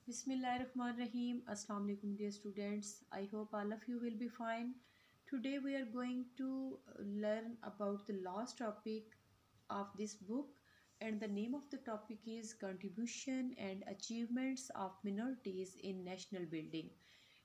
Bismillahirrahmanirrahim. Assalamu alaikum, dear students. I hope all of you will be fine. Today we are going to learn about the last topic of this book, and the name of the topic is Contribution and Achievements of Minorities in National Building.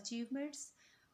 achievements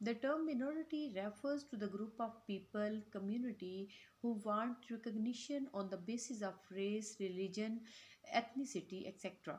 The term minority refers to the group of people, community who want recognition on the basis of race, religion, ethnicity, etc.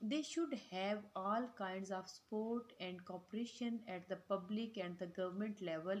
They should have all kinds of support and cooperation at the public and the government level.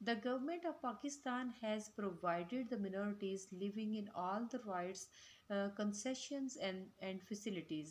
The government of Pakistan has provided the minorities living in all the rights, concessions and facilities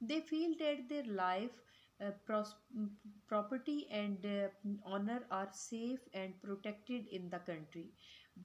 They feel that their life, property and honor are safe and protected in the country.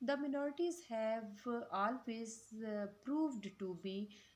The minorities have always proved to be,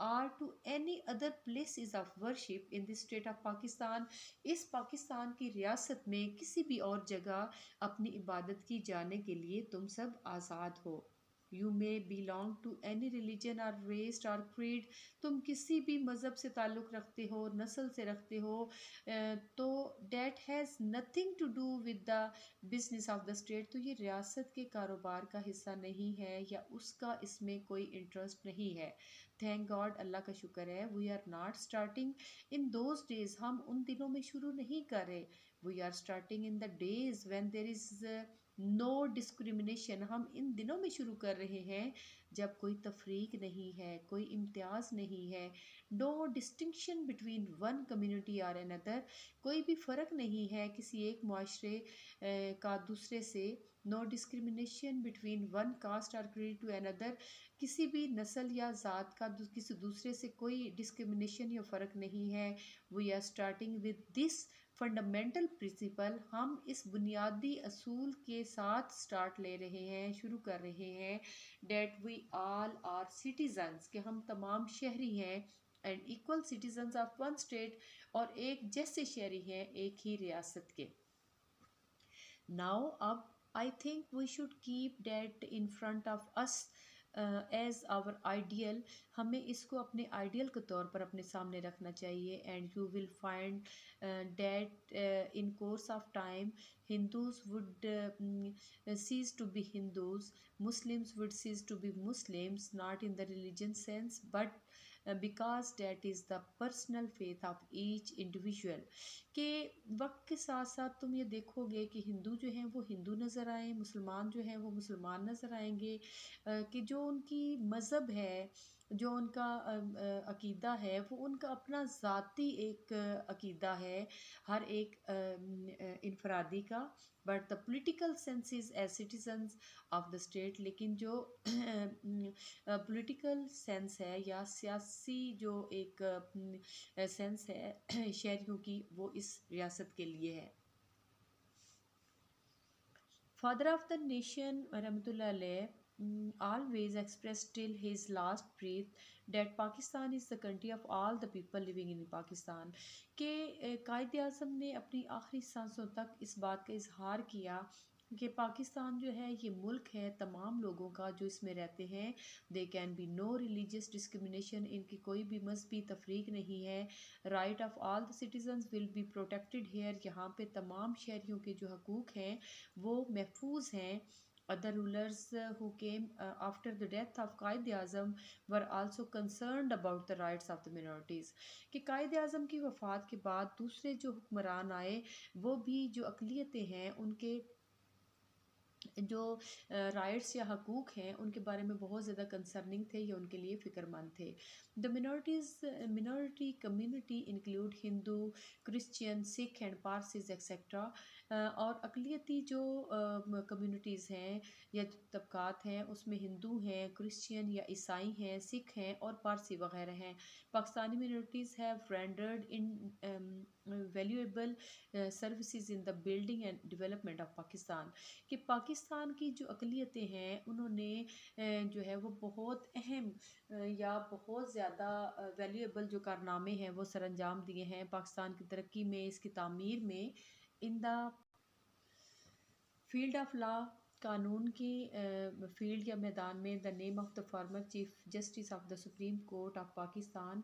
or to any other places of worship in the state of Pakistan. اس پاکستان کی ریاست میں کسی بھی اور جگہ اپنی عبادت کی جانے کے لیے تم سب آزاد ہو. You may belong to any religion or race or creed. تم کسی بھی مذہب سے تعلق رکھتے ہو، نسل سے رکھتے ہو، تو that has nothing to do with the business of the state. تو یہ ریاست کے کاروبار کا حصہ نہیں ہے یا اس کا اس میں کوئی انٹرسٹ نہیں ہے. تھینک گاڈ، اللہ کا شکر ہے. We are not starting in those days, ہم ان دنوں میں شروع نہیں کر رہے. We are starting in the days when there is no discrimination. ہم ان دنوں میں شروع کر رہے ہیں جب کوئی تفریق نہیں ہے، کوئی امتیاز نہیں ہے. No distinction between one community اور اندر، کوئی بھی فرق نہیں ہے کسی ایک معاشرے کا دوسرے سے. نو ڈسکریمنیشن بٹوین ون کاسٹ اور کریڈ ٹو اندر، کسی بھی نسل یا ذات کا کسی دوسرے سے کوئی ڈسکریمنیشن یا فرق نہیں ہے. We are starting with this fundamental principle. ہم اس بنیادی اصول کے ساتھ شروع کر رہے ہیں. That we all are citizens, کہ ہم تمام شہری ہیں. And equal citizens of one state, اور ایک جیسے شہری ہیں ایک ہی ریاست کے. ناؤ اب I think we should keep that in front of us as our ideal. ہمیں اس کو اپنے آئیڈیل کے طور پر اپنے سامنے رکھنا چاہیے. And you will find that in course of time Hindus would cease to be Hindus, Muslims would cease to be Muslims, not in the religion sense but because that is the personal faith of each individual. کہ وقت کے ساتھ ساتھ تم یہ دیکھو گے کہ ہندو جو ہیں وہ ہندو نظر آئیں، مسلمان جو ہیں وہ مسلمان نظر آئیں گے. کہ جو ان کی مذہب ہے، جو ان کا عقیدہ ہے، وہ ان کا اپنا ذاتی ایک عقیدہ ہے ہر ایک انفرادی کا. But the political senses as citizens of the state, لیکن جو پولیٹیکل سینس ہے یا سیاسی جو ایک سینس ہے شہریوں کی، وہ اس ریاست کے لیے ہے. فادر آف دا نیشن رحمۃ اللہ علیہ always expressed till his last breath that Pakistan is the country of all the people living in Pakistan. کہ قائد اعظم نے اپنی آخری سانسوں تک اس بات کا اظہار کیا کہ پاکستان جو ہے یہ ملک ہے تمام لوگوں کا جو اس میں رہتے ہیں. They can be no religious discrimination, ان کی کوئی بھی مذہبی تفریق نہیں ہے. Right of all the citizens will be protected here, یہاں پہ تمام شہریوں کے جو حقوق ہیں وہ محفوظ ہیں. Other rulers who came after the death of Quaid Azam were also concerned about the rights of the minorities. کہ قائد اعظم کی وفات کے بعد دوسرے جو حکمران آئے وہ بھی جو اقلیتیں ہیں ان کے جو رائٹس یا حقوق ہیں ان کے بارے میں بہت زیادہ کنسرننگ تھے یا ان کے لیے فکر مند تھے. The minority community include Hindu, Christian, Sikh and Parsis etcetera. اور اقلیتی جو کمیونٹیز ہیں یا طبقات ہیں اس میں ہندو ہیں، کرسچین یا عیسائی ہیں، سکھ ہیں اور پارسی وغیرہ ہیں. Pakistani minorities have rendered invaluable services in the building and development of Pakistan. کہ پاکستان کی جو اقلیتیں ہیں انہوں نے جو ہے وہ بہت اہم یا بہت زیادہ ویلیویبل جو کارنامے ہیں وہ سر انجام دیے ہیں پاکستان کی ترقی میں، اس کی تعمیر میں. ان دا فیلڈ آف لا، قانون کی فیلڈ یا میدان میں. The name of the former chief justice of the supreme court of Pakistan,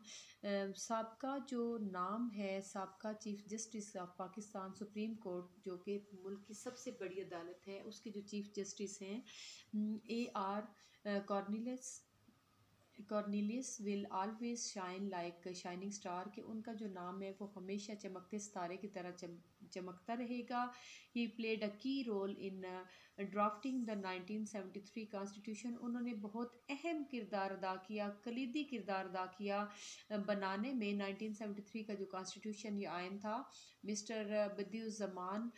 سابقہ جو نام ہے سابقہ chief justice of Pakistan supreme court جو کہ ملک کی سب سے بڑی عدالت ہے، اس کے جو چیف جسٹس ہیں AR Cornelius will always shine like shining star. کہ ان کا جو نام ہے وہ ہمیشہ چمکتے ستارے کی طرح چمکتا رہے گا. ہی played a key role in drafting the 1973 constitution. انہوں نے بہت اہم کردار ادا کیا، کلیدی کردار ادا کیا بنانے میں 1973 کا جو کانسٹیٹیوشن یا آئین تھا. Mr Badiuzzaman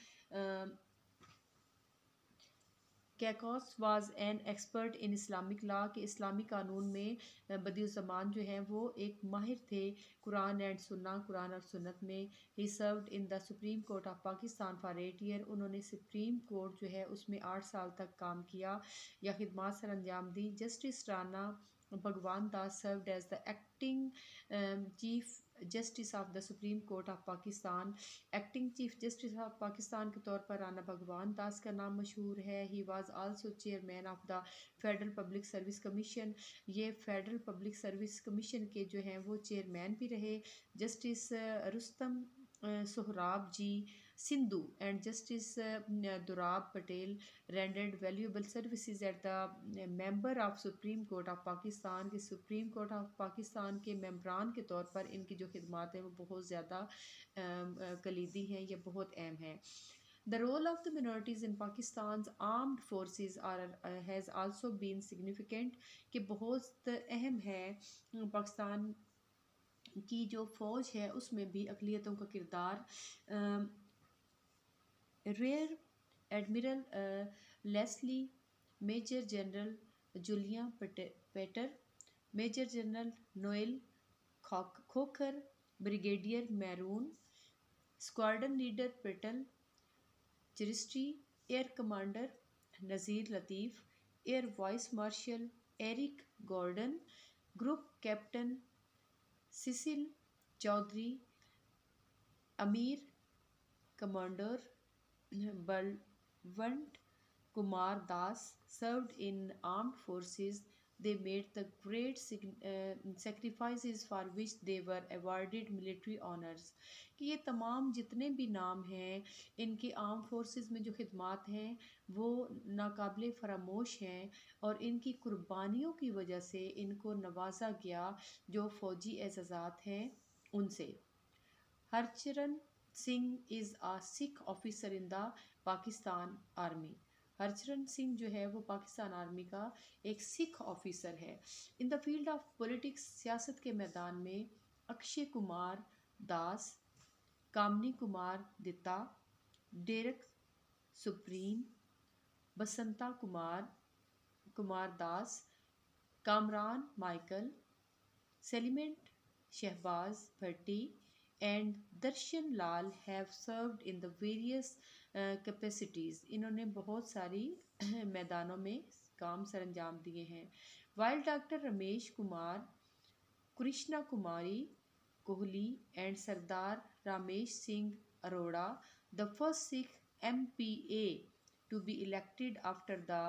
Kaikaus was an expert in Islamic law. کہ اسلامی قانون میں بدیع الزمان جو ہیں وہ ایک ماہر تھے قرآن اینڈ سنہ، قرآن اور سنت میں. He served in the supreme court of Pakistan for 8 years. انہوں نے سپریم کورٹ جو ہے اس میں 8 سال تک کام کیا یا خدمات سر انجام دی. Justice Rana Bhagwan Das served as the acting Chief Justice of the Supreme Court of Pakistan. Acting Chief Justice of Pakistan کے طور پر رانا بھگوان داس کا نام مشہور ہے. He was also chairman of the Federal Public Service Commission. یہ فیڈرل پبلک سروس کمیشن کے جو ہیں وہ چیئرمین بھی رہے. Justice Rustam Sohrab ji Sindhu and justice Dorab Patel rendered valuable services at the member of Supreme Court of Pakistan کے سپریم کورٹ آف پاکستان کے ممبران کے طور پر ان کی جو خدمات ہیں وہ بہت زیادہ کلیدی ہیں یا بہت اہم ہیں. The role of the minorities in Pakistan's armed forces has also been significant کہ بہت اہم ہے. پاکستان کی جو فوج ہے اس میں بھی اقلیتوں کا کردار. Rear admiral Leslie, major general Julian Peter, major general Noel Khokhar, brigadier Mervyn, squadron leader Peter Christy, air commander Nazir Latif, air vice marshal Eric Gordon, group captain Cecil Chaudhry, امیر commander Balwant Kumar Das served in armed forces. They made the great sacrifices for which they were awarded military honors. کہ یہ تمام جتنے بھی نام ہیں ان کی عام فورسز میں جو خدمات ہیں وہ ناقابل فراموش ہیں اور ان کی قربانیوں کی وجہ سے ان کو نوازا گیا جو فوجی اعزازات ہیں ان سے. ہرچرن سنگھ از a Sikh officer in the Pakistan Army. Harcharan Singh جو ہے وہ پاکستان آرمی کا ایک سکھ آفیسر ہے. ان دا فیلڈ آف پولیٹکس، سیاست کے میدان میں Akshay Kumar Das, Kamini Kumar Datta, Derek Cyprian, Basanta Kumar Das, Kamran Michael, Clement Shahbaz Bhatti and Darshan Lal have served in the various capacities. انہوں نے بہت ساری میدانوں میں کام سر انجام دیے ہیں. While doctor Ramesh Kumar, Krishna Kumari Kohli and Sardar Ramesh Singh Arora, the first Sikh MPA to be elected after the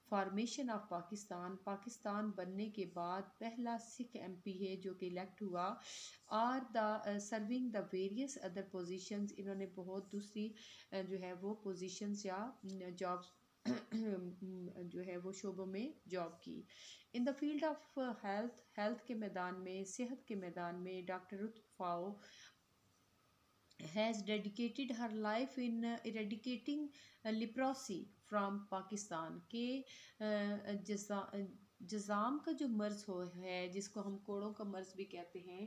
formation of Pakistan. Pakistan بننے کے بعد پہلا سکھ MP ہے جو کہ الیکٹ ہوا. Are the serving the various other positions. انہوں نے بہت دوسری جو ہے وہ پوزیشنز یا جابس جو ہے وہ شعبوں میں جاب کی. In the field of health کے میدان میں، صحت کے میدان میں، doctor Ruth Pfau has dedicated her life in eradicating leprosy from Pakistan. کہ جزام کا جو مرض ہے جس کو ہم کوڑوں کا مرض بھی کہتے ہیں،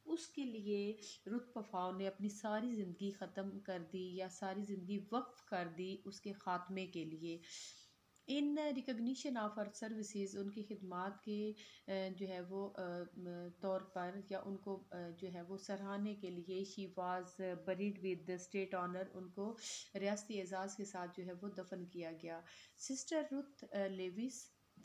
اس کے لیے رتھ فاؤ نے اپنی ساری زندگی ختم کر دی یا ساری زندگی وقف کر دی اس کے خاتمے کے لیے. In recognition of her services, ان کی خدمات کے جو ہے وہ طور پر یا ان کو جو ہے وہ سراہنے کے لیے she was bred with state honour. ان کو ریاستی اعزاز کے ساتھ جو ہے وہ دفن کیا گیا. Sister Ruth Lewis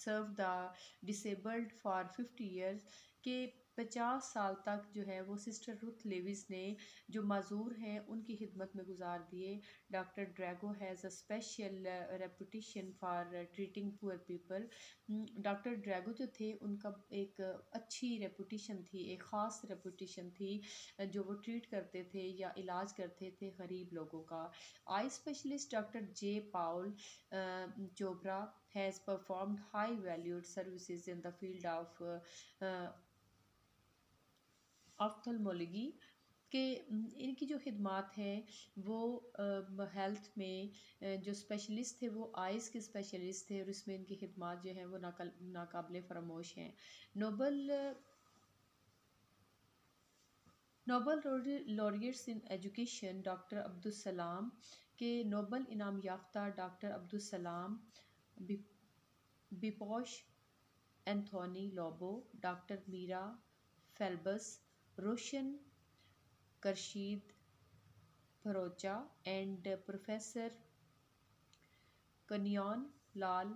serve the disabled for 50 years. کہ 50 سال تک جو ہے وہ سسٹر رتھ لیوس نے جو معذور ہیں ان کی خدمت میں گزار دیے. Doctor Drago has a special reputation for treating poor people. Doctor Drago جو تھے ان کا ایک اچھی ریپوٹیشن تھی، ایک خاص ریپوٹیشن تھی جو وہ ٹریٹ کرتے تھے یا علاج کرتے تھے غریب لوگوں کا. Eye specialist doctor J Paul Chopra has performed high valued services in the field of ophthalmology. کہ ان کی جو خدمات ہیں وہ ہیلتھ میں جو اسپیشلسٹ تھے وہ آئز کے اسپیشلسٹ تھے اور اس میں ان کی خدمات جو ہیں وہ ناقابل فراموش ہیں. Nobel laureates in education doctor Abdus Salam. کے نوبل انعام یافتہ doctor Abdus Salam, bishop Anthony Lobo, doctor Mira Phailbus, روشن کرشید بھروچا اینڈ پروفیسر کنیون لال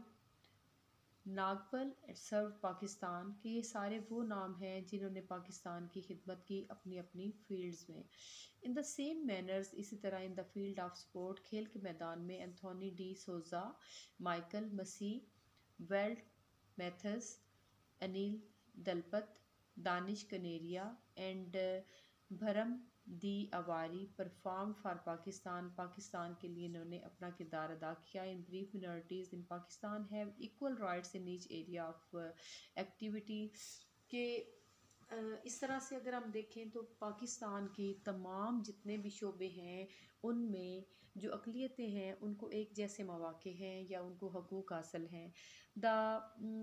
ناگپل سرو پاکستان کے یہ سارے وہ نام ہیں جنہوں نے پاکستان کی خدمت کی اپنی اپنی فیلڈز میں. ان دا سیم مینرز اسی طرح in the field of sport کھیل کے میدان میں Anthony D'Souza, Michael Masih, Wallis Mathias, Anil Dalpat, Danish Kaneria and Byram D Avari perform for Pakistan. Pakistan کے لیے انہوں نے اپنا کردار ادا کیا. In brief minorities in Pakistan have equal rights in each area of activity. کہ اس طرح سے اگر ہم دیکھیں تو پاکستان کے تمام جتنے بھی شعبے ہیں ان میں جو اقلیتیں ہیں ان کو ایک جیسے مواقع ہیں یا ان کو حقوق حاصل ہیں. دا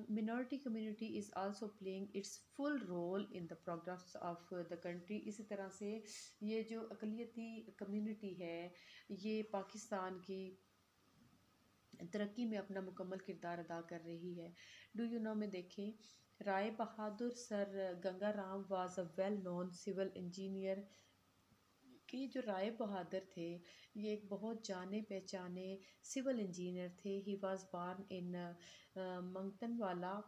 minority community is also playing its full role in the progress of the country. اسی طرح سے یہ جو اقلیتی کمیونٹی ہے یہ پاکستان کی ترقی میں اپنا مکمل کردار ادا کر رہی ہے. ڈو یو نو میں دیکھیں Rai Bahadur Sir Ganga Ram was a well known civil engineer. کہ جو رائے بہادر تھے یہ ایک بہت جانے پہچانے سول انجینئر تھے. ہی واز بارن ان منگتن والا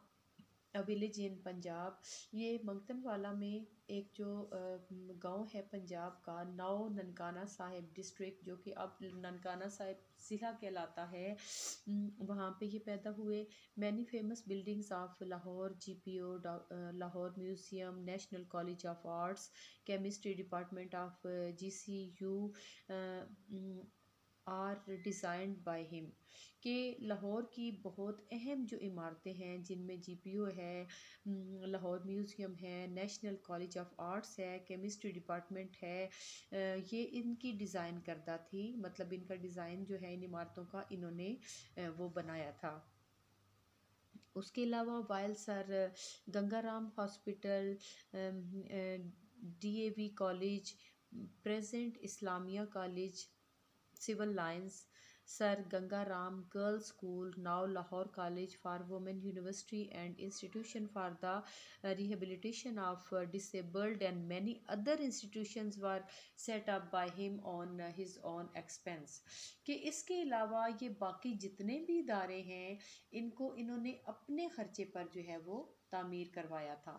ولیج ان پنجاب. یہ منگتن والا میں ایک جو گاؤں ہے پنجاب کا، ناؤ ننکانہ صاحب ڈسٹرکٹ، جو کہ اب ننکانہ صاحب ضلع کہلاتا ہے، وہاں پہ یہ پیدا ہوئے. Many famous buildings of Lahore, G P O Lahore museum, national college of arts, chemistry department of G C U are designed by him. کہ لاہور کی بہت اہم جو عمارتیں ہیں جن میں جی پی او ہے، لاہور میوزیم ہے، نیشنل کالج آف آرٹس ہے، کیمسٹری ڈپارٹمنٹ ہے، یہ ان کی ڈیزائن کردہ تھی. مطلب ان کا ڈیزائن جو ہے ان عمارتوں کا انہوں نے وہ بنایا تھا. اس کے علاوہ while sir Ganga Ram hospital, D A V college, present Islamia college, civil lines, sir Ganga Ram girls school, now Lahore college for women, university and institution for the rehabilitation of disabled and many other institutions were set up by him on his own expense. کہ اس کے علاوہ یہ باقی جتنے بھی ادارے ہیں ان کو انہوں نے اپنے خرچے پر جو ہے وہ تعمیر کروایا تھا.